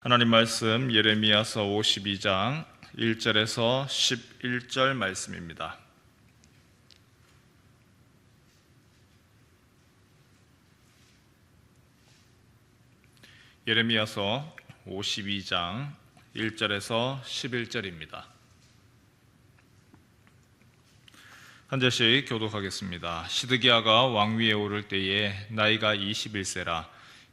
하나님 말씀 예레미야서 52장 1절에서 11절 말씀입니다. 예레미야서 52장 1절에서 11절입니다. 한 절씩 교독하겠습니다. 시드기야가 왕위에 오를 때에 나이가 21세라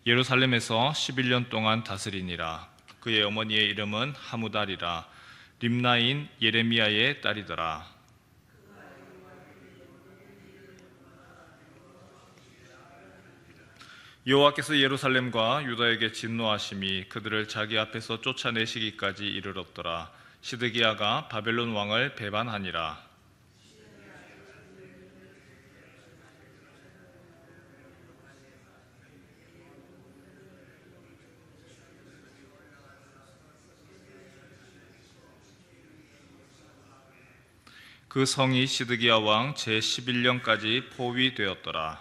예루살렘에서 11년 동안 다스리니라. 그의 어머니의 이름은 하무달이라 림나인 예레미야의 딸이더라. 여호와께서 예루살렘과 유다에게 진노하심이 그들을 자기 앞에서 쫓아내시기까지 이르렀더라. 시드기야가 바벨론 왕을 배반하니라. 그 성이 시드기야 왕 제11년까지 포위되었더라.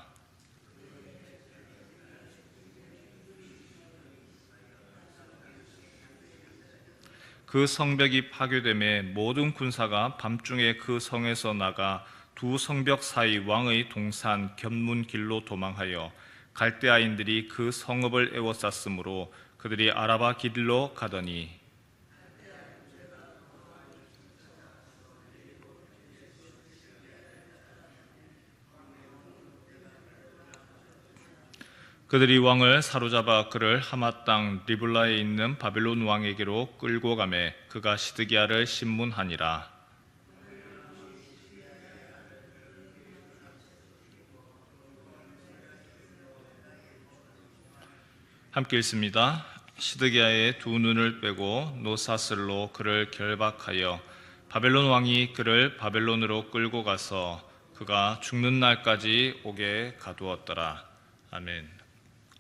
그 성벽이 파괴됨에 모든 군사가 밤중에 그 성에서 나가 두 성벽 사이 왕의 동산 견문 길로 도망하여 갈대아인들이 그 성읍을 에워쌌으므로 그들이 아라바 길로 가더니 그들이 왕을 사로잡아 그를 하맛 땅 리블라에 있는 바벨론 왕에게로 끌고 가매 그가 시드기야를 신문하니라. 함께 읽습니다. 시드기야의 두 눈을 빼고 노사슬로 그를 결박하여 바벨론 왕이 그를 바벨론으로 끌고 가서 그가 죽는 날까지 오게 가두었더라. 아멘.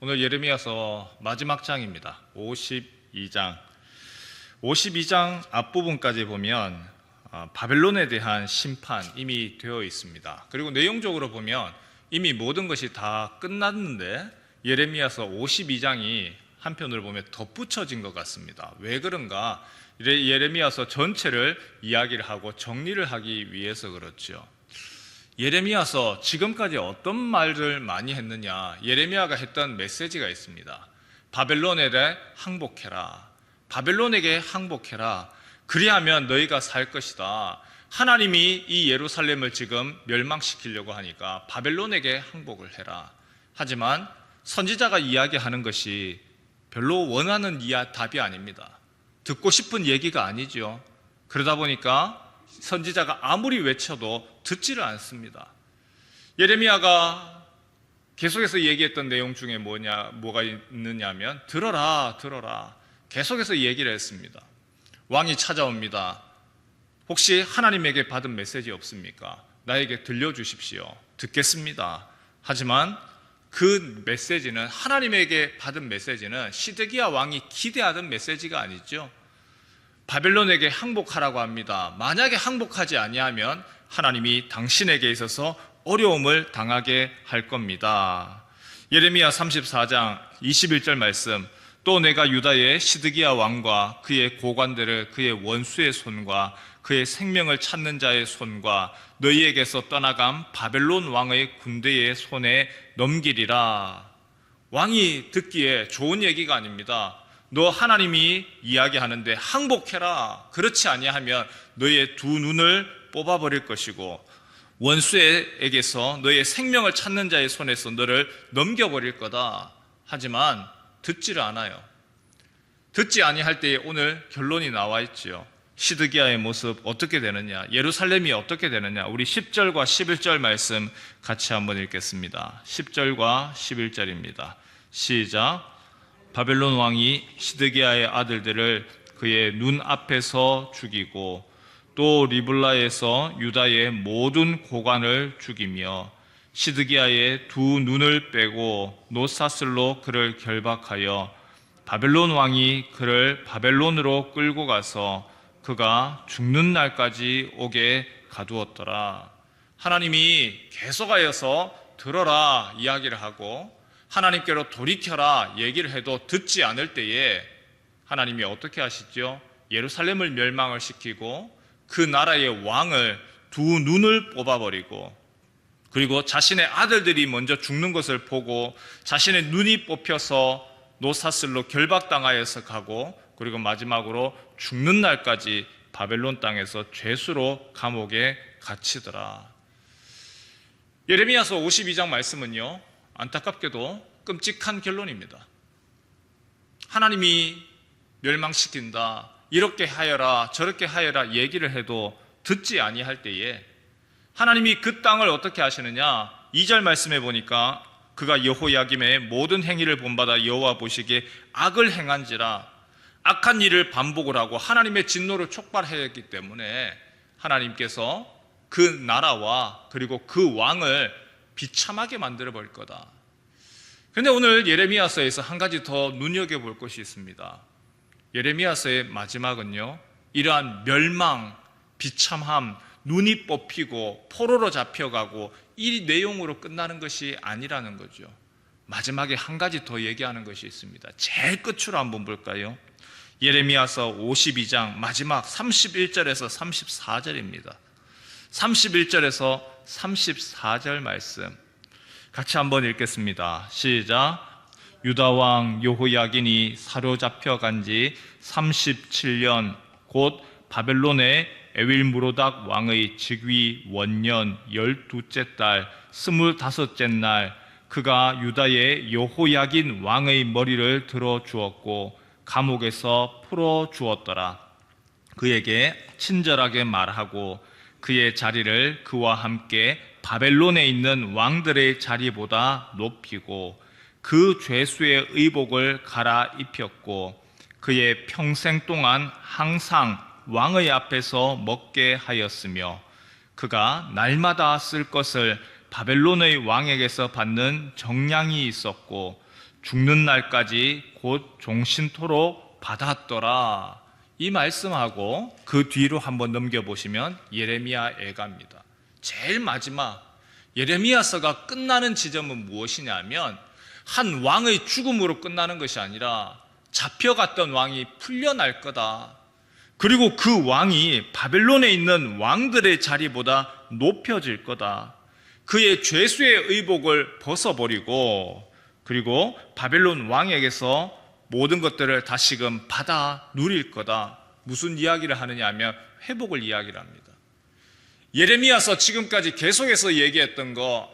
오늘 예레미야서 마지막 장입니다. 52장. 52장 앞부분까지 보면 바벨론에 대한 심판 이미 되어 있습니다. 그리고 내용적으로 보면 이미 모든 것이 다 끝났는데 예레미야서 52장이 한편으로 보면 덧붙여진 것 같습니다. 왜 그런가? 예레미야서 전체를 이야기를 하고 정리를 하기 위해서 그렇죠. 예레미야서 지금까지 어떤 말을 많이 했느냐? 예레미야가 했던 메시지가 있습니다. 바벨론에 대해 항복해라. 바벨론에게 항복해라. 그리하면 너희가 살 것이다. 하나님이 이 예루살렘을 지금 멸망시키려고 하니까 바벨론에게 항복을 해라. 하지만 선지자가 이야기하는 것이 별로 원하는 답이 아닙니다. 듣고 싶은 얘기가 아니죠. 그러다 보니까 선지자가 아무리 외쳐도 듣지를 않습니다. 예레미야가 계속해서 얘기했던 내용 중에 뭐가 있느냐면 들어라. 계속해서 얘기를 했습니다. 왕이 찾아옵니다. 혹시 하나님에게 받은 메시지 없습니까? 나에게 들려주십시오. 듣겠습니다. 하지만 그 메시지는 하나님에게 받은 메시지는 시드기야 왕이 기대하던 메시지가 아니죠. 바벨론에게 항복하라고 합니다. 만약에 항복하지 아니하면 하나님이 당신에게 있어서 어려움을 당하게 할 겁니다. 예레미야 34장 21절 말씀. 또 내가 유다의 시드기야 왕과 그의 고관들을 그의 원수의 손과 그의 생명을 찾는 자의 손과 너희에게서 떠나간 바벨론 왕의 군대의 손에 넘기리라. 왕이 듣기에 좋은 얘기가 아닙니다. 너 하나님이 이야기하는데 항복해라. 그렇지 아니하면 너의 두 눈을 뽑아버릴 것이고 원수에게서 너의 생명을 찾는 자의 손에서 너를 넘겨버릴 거다. 하지만 듣지를 않아요. 듣지 아니할 때에 오늘 결론이 나와 있지요. 시드기야의 모습 어떻게 되느냐, 예루살렘이 어떻게 되느냐. 우리 10절과 11절 말씀 같이 한번 읽겠습니다. 10절과 11절입니다. 시작. 바벨론 왕이 시드기야의 아들들을 그의 눈 앞에서 죽이고 또 리블라에서 유다의 모든 고관을 죽이며 시드기야의 두 눈을 빼고 노사슬로 그를 결박하여 바벨론 왕이 그를 바벨론으로 끌고 가서 그가 죽는 날까지 오게 가두었더라. 하나님이 계속하여서 들어라 이야기를 하고 하나님께로 돌이켜라 얘기를 해도 듣지 않을 때에 하나님이 어떻게 하시죠? 예루살렘을 멸망을 시키고 그 나라의 왕을 두 눈을 뽑아버리고, 그리고 자신의 아들들이 먼저 죽는 것을 보고 자신의 눈이 뽑혀서 노사슬로 결박당하여서 가고, 그리고 마지막으로 죽는 날까지 바벨론 땅에서 죄수로 감옥에 갇히더라. 예레미야서 52장 말씀은요, 안타깝게도 끔찍한 결론입니다. 하나님이 멸망시킨다, 이렇게 하여라 저렇게 하여라 얘기를 해도 듣지 아니할 때에 하나님이 그 땅을 어떻게 하시느냐, 2절 말씀에 보니까 그가 여호야김의 모든 행위를 본받아 여호와 보시기에 악을 행한지라, 악한 일을 반복을 하고 하나님의 진노를 촉발하였기 때문에 하나님께서 그 나라와 그리고 그 왕을 비참하게 만들어 버릴 거다. 그런데 오늘 예레미야서에서 한 가지 더 눈여겨볼 것이 있습니다. 예레미야서의 마지막은요, 이러한 멸망, 비참함, 눈이 뽑히고 포로로 잡혀가고 이 내용으로 끝나는 것이 아니라는 거죠. 마지막에 한 가지 더 얘기하는 것이 있습니다. 제일 끝으로 한번 볼까요? 예레미야서 52장 마지막 31절에서 34절입니다. 31절에서 34절 말씀 같이 한번 읽겠습니다. 시작. 유다왕 여호야긴이 사로잡혀 간지 37년 곧 바벨론의 에윌무로닥 왕의 즉위 원년 12째 달 25째 날 그가 유다의 여호야긴 왕의 머리를 들어 주었고 감옥에서 풀어 주었더라. 그에게 친절하게 말하고 그의 자리를 그와 함께 바벨론에 있는 왕들의 자리보다 높이고 그 죄수의 의복을 갈아입혔고 그의 평생 동안 항상 왕의 앞에서 먹게 하였으며 그가 날마다 쓸 것을 바벨론의 왕에게서 받는 정량이 있었고 죽는 날까지 곧 종신토록 받았더라. 이 말씀하고 그 뒤로 한번 넘겨보시면 예레미야 애가입니다. 제일 마지막 예레미야서가 끝나는 지점은 무엇이냐면 한 왕의 죽음으로 끝나는 것이 아니라 잡혀갔던 왕이 풀려날 거다. 그리고 그 왕이 바벨론에 있는 왕들의 자리보다 높여질 거다. 그의 죄수의 의복을 벗어버리고 그리고 바벨론 왕에게서 모든 것들을 다시금 받아 누릴 거다. 무슨 이야기를 하느냐 하면 회복을 이야기를 합니다. 예레미야서 지금까지 계속해서 얘기했던 거,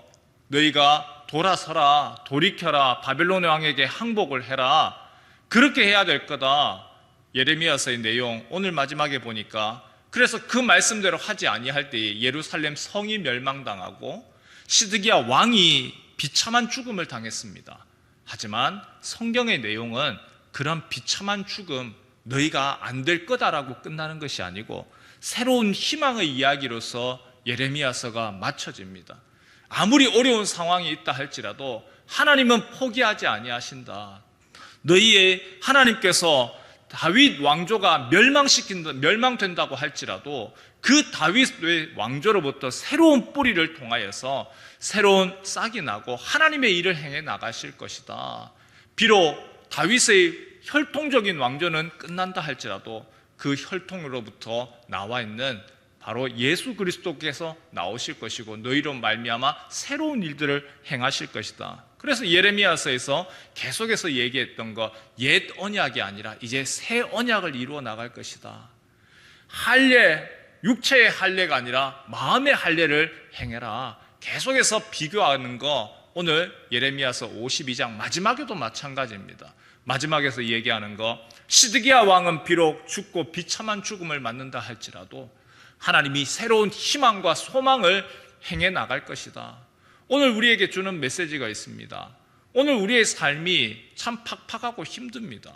너희가 돌아서라, 돌이켜라, 바벨론 왕에게 항복을 해라, 그렇게 해야 될 거다. 예레미야서의 내용 오늘 마지막에 보니까 그래서 그 말씀대로 하지 아니할 때에 예루살렘 성이 멸망당하고 시드기야 왕이 비참한 죽음을 당했습니다. 하지만 성경의 내용은 그런 비참한 죽음 너희가 안 될 거다라고 끝나는 것이 아니고 새로운 희망의 이야기로서 예레미야서가 맞춰집니다. 아무리 어려운 상황이 있다 할지라도 하나님은 포기하지 아니하신다. 너희의 하나님께서 다윗 왕조가 멸망된다고 할지라도 그 다윗의 왕조로부터 새로운 뿌리를 통하여서 새로운 싹이 나고 하나님의 일을 행해 나가실 것이다. 비록 다윗의 혈통적인 왕조는 끝난다 할지라도 그 혈통으로부터 나와 있는 바로 예수 그리스도께서 나오실 것이고 너희로 말미암아 새로운 일들을 행하실 것이다. 그래서 예레미야서에서 계속해서 얘기했던 거, 옛 언약이 아니라 이제 새 언약을 이루어 나갈 것이다. 할례, 육체의 할례가 아니라 마음의 할례를 행해라. 계속해서 비교하는 거 오늘 예레미야서 52장 마지막에도 마찬가지입니다. 마지막에서 얘기하는 거, 시드기야 왕은 비록 죽고 비참한 죽음을 맞는다 할지라도 하나님이 새로운 희망과 소망을 행해 나갈 것이다. 오늘 우리에게 주는 메시지가 있습니다. 오늘 우리의 삶이 참 팍팍하고 힘듭니다.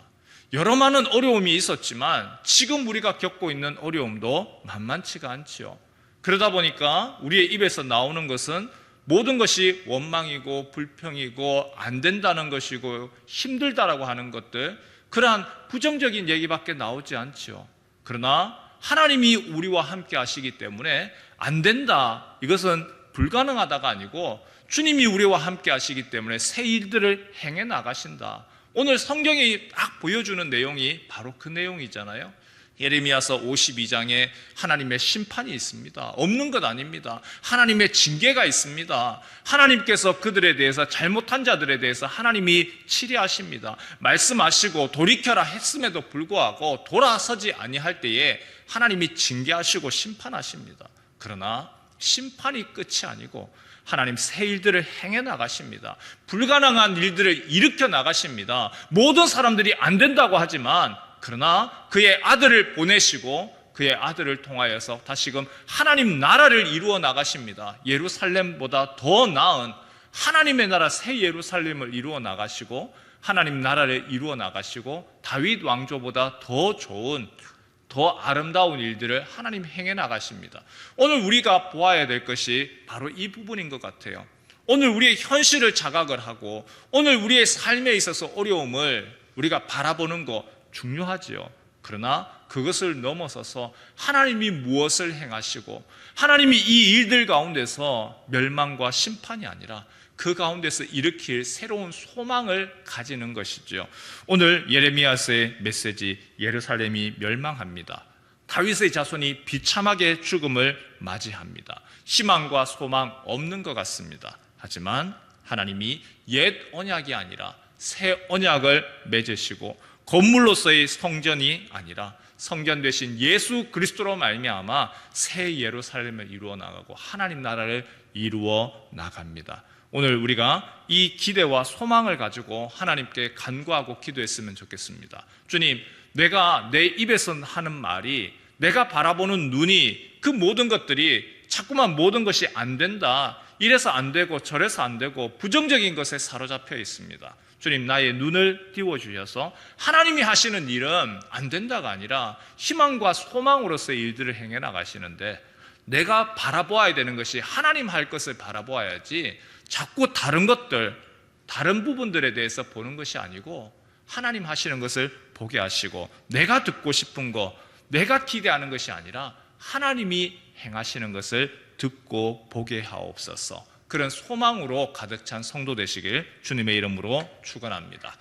여러 많은 어려움이 있었지만 지금 우리가 겪고 있는 어려움도 만만치가 않지요. 그러다 보니까 우리의 입에서 나오는 것은 모든 것이 원망이고 불평이고 안 된다는 것이고 힘들다라고 하는 것들, 그러한 부정적인 얘기밖에 나오지 않지요. 그러나 하나님이 우리와 함께 하시기 때문에 안 된다, 이것은 불가능하다가 아니고 주님이 우리와 함께 하시기 때문에 새 일들을 행해 나가신다. 오늘 성경이 딱 보여주는 내용이 바로 그 내용이잖아요. 예레미야서 52장에 하나님의 심판이 있습니다. 없는 것 아닙니다. 하나님의 징계가 있습니다. 하나님께서 그들에 대해서, 잘못한 자들에 대해서 하나님이 치리하십니다. 말씀하시고 돌이켜라 했음에도 불구하고 돌아서지 아니할 때에 하나님이 징계하시고 심판하십니다. 그러나 심판이 끝이 아니고 하나님 새 일들을 행해 나가십니다. 불가능한 일들을 일으켜 나가십니다. 모든 사람들이 안 된다고 하지만 그러나 그의 아들을 보내시고 그의 아들을 통하여서 다시금 하나님 나라를 이루어 나가십니다. 예루살렘보다 더 나은 하나님의 나라 새 예루살렘을 이루어 나가시고 하나님 나라를 이루어 나가시고 다윗 왕조보다 더 좋은, 더 아름다운 일들을 하나님 행해 나가십니다. 오늘 우리가 보아야 될 것이 바로 이 부분인 것 같아요. 오늘 우리의 현실을 자각을 하고 오늘 우리의 삶에 있어서 어려움을 우리가 바라보는 거 중요하지요. 그러나 그것을 넘어서서 하나님이 무엇을 행하시고 하나님이 이 일들 가운데서 멸망과 심판이 아니라 그 가운데서 일으킬 새로운 소망을 가지는 것이죠. 오늘 예레미야서의 메시지, 예루살렘이 멸망합니다. 다윗의 자손이 비참하게 죽음을 맞이합니다. 희망과 소망 없는 것 같습니다. 하지만 하나님이 옛 언약이 아니라 새 언약을 맺으시고 건물로서의 성전이 아니라 성전 되신 예수 그리스도로 말미암아 새 예루살렘을 이루어 나가고 하나님 나라를 이루어 나갑니다. 오늘 우리가 이 기대와 소망을 가지고 하나님께 간구하고 기도했으면 좋겠습니다. 주님, 내가 내 입에서 하는 말이, 내가 바라보는 눈이, 그 모든 것들이 자꾸만 모든 것이 안 된다, 이래서 안 되고 저래서 안 되고 부정적인 것에 사로잡혀 있습니다. 주님, 나의 눈을 띄워주셔서 하나님이 하시는 일은 안 된다가 아니라 희망과 소망으로서의 일들을 행해 나가시는데 내가 바라보아야 되는 것이 하나님 할 것을 바라보아야지 자꾸 다른 것들, 다른 부분들에 대해서 보는 것이 아니고 하나님 하시는 것을 보게 하시고 내가 듣고 싶은 거, 내가 기대하는 것이 아니라 하나님이 행하시는 것을 듣고 보게 하옵소서. 그런 소망으로 가득 찬 성도 되시길 주님의 이름으로 축원합니다.